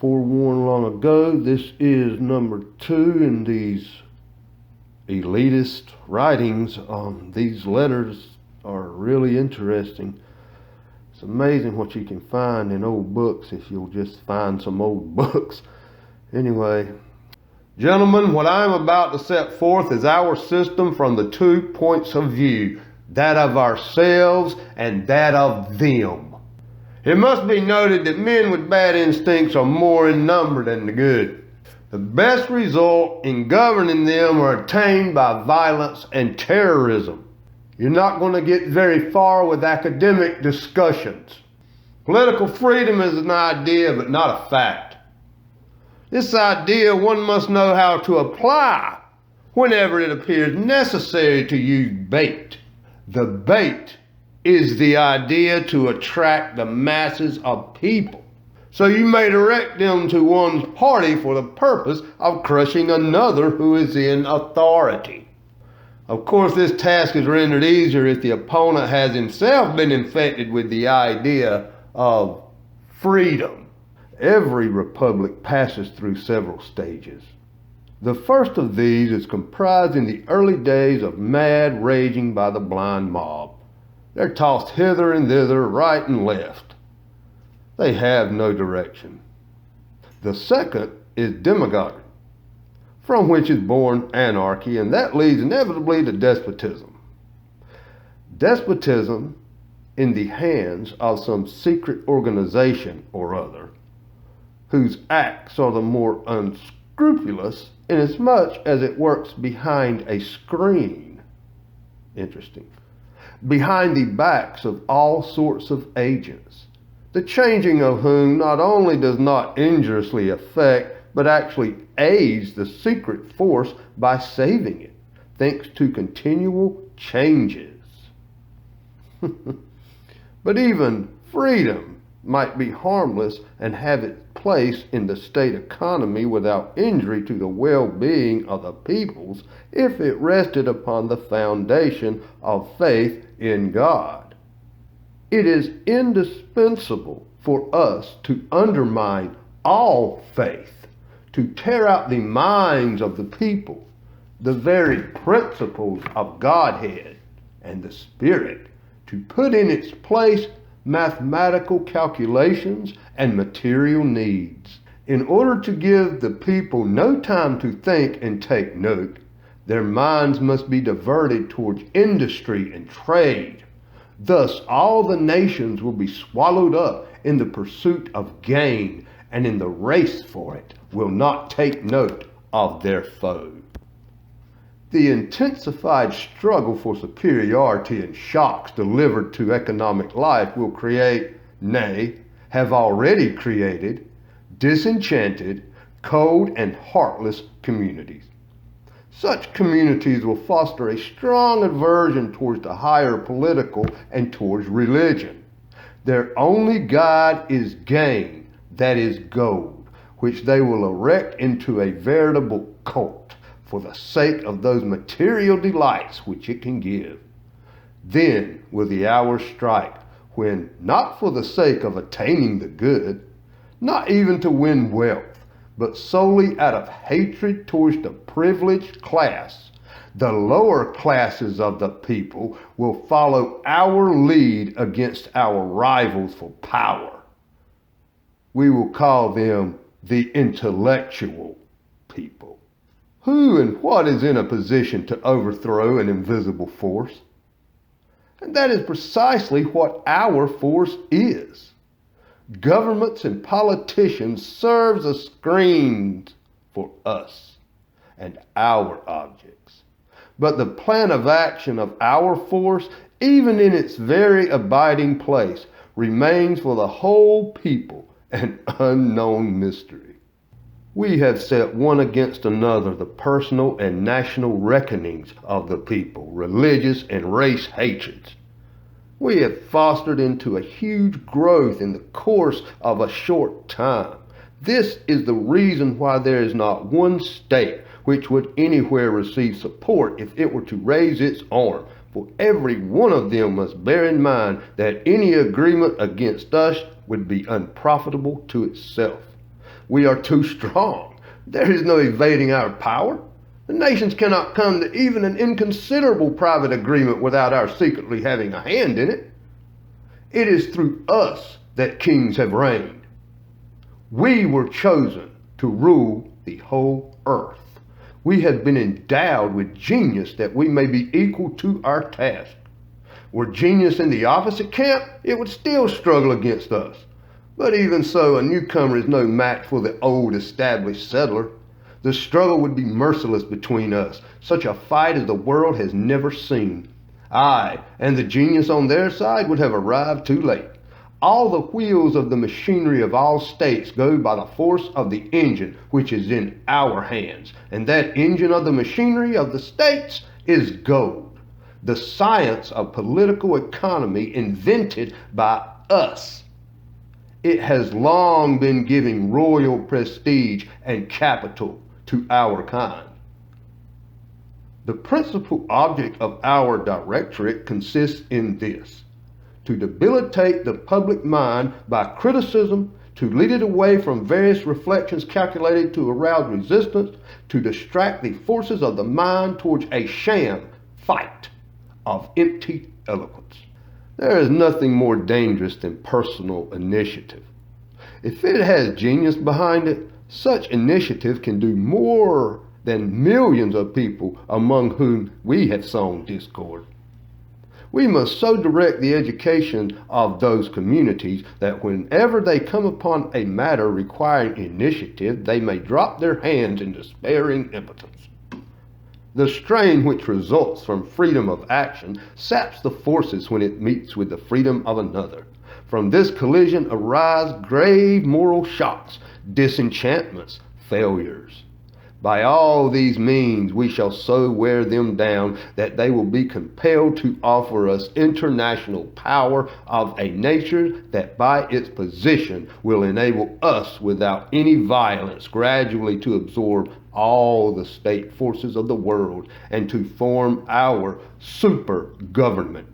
forewarned long ago, this is number 2 in these elitist writings. These letters are really interesting. It's amazing what you can find in old books if you'll just find some old books. Anyway, gentlemen, what I'm about to set forth is our system from the 2 points of view, that of ourselves and that of them. It must be noted that men with bad instincts are more in number than the good. The best result in governing them are attained by violence and terrorism. You're not going to get very far with academic discussions. Political freedom is an idea, but not a fact. This idea one must know how to apply whenever it appears necessary to use bait. The bait is the idea to attract the masses of people, so you may direct them to one's party for the purpose of crushing another who is in authority. Of course, this task is rendered easier if the opponent has himself been infected with the idea of freedom. Every republic passes through several stages. The first of these is comprised in the early days of mad raging by the blind mob. They're tossed hither and thither, right and left. They have no direction. The second is demagoguery, from which is born anarchy, and that leads inevitably to despotism. Despotism in the hands of some secret organization or other, whose acts are the more unscrupulous inasmuch as it works behind a screen. Interesting. Behind the backs of all sorts of agents, the changing of whom not only does not injuriously affect, but actually aids the secret force by saving it, thanks to continual changes. But even freedom might be harmless and have its place in the state economy without injury to the well-being of the peoples if it rested upon the foundation of faith in God. It is indispensable for us to undermine all faith, to tear out the minds of the people, the very principles of Godhead and the Spirit, to put in its place mathematical calculations and material needs. In order to give the people no time to think and take note, their minds must be diverted towards industry and trade. Thus, all the nations will be swallowed up in the pursuit of gain, and in the race for it will not take note of their foe. The intensified struggle for superiority and shocks delivered to economic life will create, nay, have already created, disenchanted, cold and heartless communities. Such communities will foster a strong aversion towards the higher political and towards religion. Their only guide is gain, that is gold, which they will erect into a veritable cult for the sake of those material delights which it can give. Then will the hour strike when, not for the sake of attaining the good, not even to win wealth, but solely out of hatred towards the privileged class, the lower classes of the people will follow our lead against our rivals for power. We will call them the intellectual people. Who and what is in a position to overthrow an invisible force? And that is precisely what our force is. Governments and politicians serve as screens for us and our objects. But the plan of action of our force, even in its very abiding place, remains for the whole people an unknown mystery. We have set one against another the personal and national reckonings of the people, religious and race hatreds. We have fostered into a huge growth in the course of a short time. This is the reason why there is not one state which would anywhere receive support if it were to raise its arm, for every one of them must bear in mind that any agreement against us would be unprofitable to itself. we are too strong. There is no evading our power. The nations cannot come to even an inconsiderable private agreement without our secretly having a hand in it. It is through us that kings have reigned. We were chosen to rule the whole earth. We have been endowed with genius that we may be equal to our task. Were genius in the opposite camp, it would still struggle against us. But even so, a newcomer is no match for the old established settler. The struggle would be merciless between us, such a fight as the world has never seen. Aye, and the genius on their side would have arrived too late. All the wheels of the machinery of all states go by the force of the engine which is in our hands, and that engine of the machinery of the states is gold, the science of political economy invented by us. It has long been giving royal prestige and capital to our kind. The principal object of our directorate consists in this: to debilitate the public mind by criticism, to lead it away from various reflections calculated to arouse resistance, to distract the forces of the mind towards a sham fight of empty eloquence. There is nothing more dangerous than personal initiative. If it has genius behind it, such initiative can do more than millions of people among whom we have sown discord. We must so direct the education of those communities that whenever they come upon a matter requiring initiative, they may drop their hands in despairing impotence. The strain which results from freedom of action saps the forces when it meets with the freedom of another. From this collision arise grave moral shocks, disenchantments, failures. By all these means we shall so wear them down that they will be compelled to offer us international power of a nature that by its position will enable us without any violence gradually to absorb all the state forces of the world and to form our super government.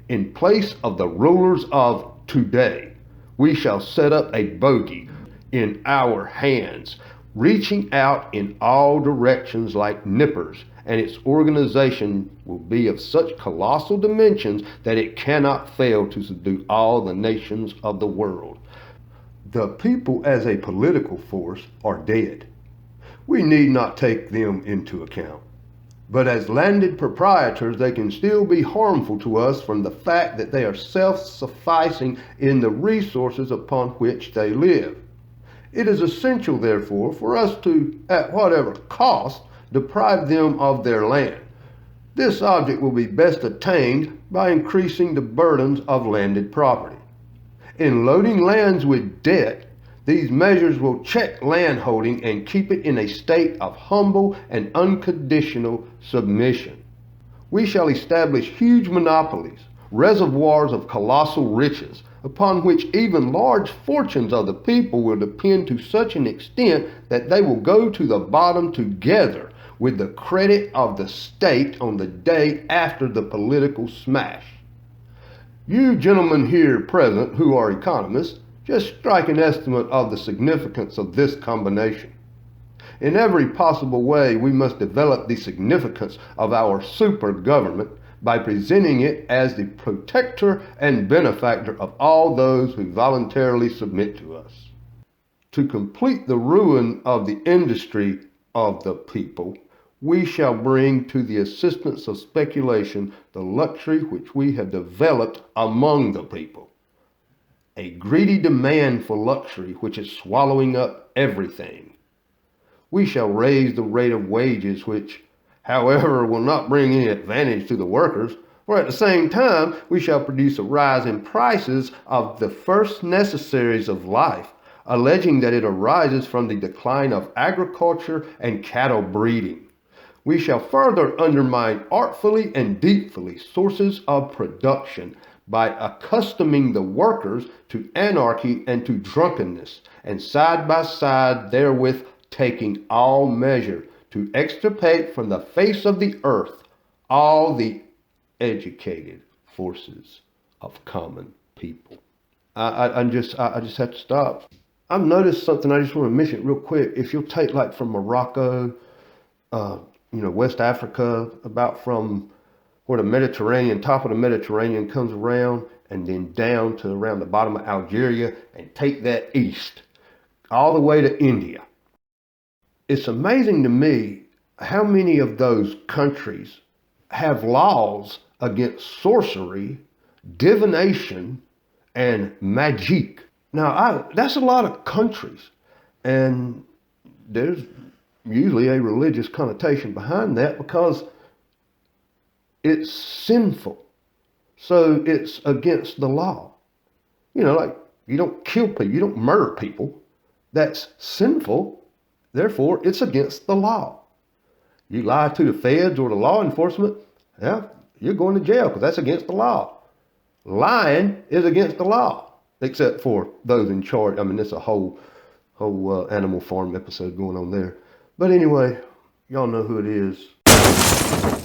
In place of the rulers of today, we shall set up a bogey in our hands, reaching out in all directions like nippers, and its organization will be of such colossal dimensions that it cannot fail to subdue all the nations of the world. The people as a political force are dead. We need not take them into account. But as landed proprietors, they can still be harmful to us from the fact that they are self-sufficing in the resources upon which they live. It is essential, therefore, for us to, at whatever cost, deprive them of their land. This object will be best attained by increasing the burdens of landed property. In loading lands with debt, these measures will check landholding and keep it in a state of humble and unconditional submission. We shall establish huge monopolies, reservoirs of colossal riches, upon which even large fortunes of the people will depend to such an extent that they will go to the bottom together with the credit of the state on the day after the political smash. You gentlemen here present who are economists, just strike an estimate of the significance of this combination. In every possible way, we must develop the significance of our super government by presenting it as the protector and benefactor of all those who voluntarily submit to us. To complete the ruin of the industry of the people, we shall bring to the assistance of speculation the luxury which we have developed among the people. A greedy demand for luxury which is swallowing up everything. We shall raise the rate of wages which, however, will not bring any advantage to the workers, for at the same time we shall produce a rise in prices of the first necessaries of life, alleging that it arises from the decline of agriculture and cattle breeding. We shall further undermine artfully and deeply sources of production by accustoming the workers to anarchy and to drunkenness, and side by side therewith taking all measure to extirpate from the face of the earth all the educated forces of common people. I just have to stop. I've noticed something, I just want to mention it real quick. If you'll take like from Morocco, West Africa, about from where the Mediterranean, top of the Mediterranean comes around, and then down to around the bottom of Algeria, and take that east, all the way to India. It's amazing to me how many of those countries have laws against sorcery, divination, and magic. Now, that's a lot of countries, and there's usually a religious connotation behind that because it's sinful. So it's against the law. Like you don't kill people, you don't murder people. That's sinful. Therefore, it's against the law. You lie to the feds or the law enforcement, yeah, you're going to jail because that's against the law. Lying is against the law, except for those in charge. I mean, it's a whole Animal Farm episode going on there. But anyway, y'all know who it is.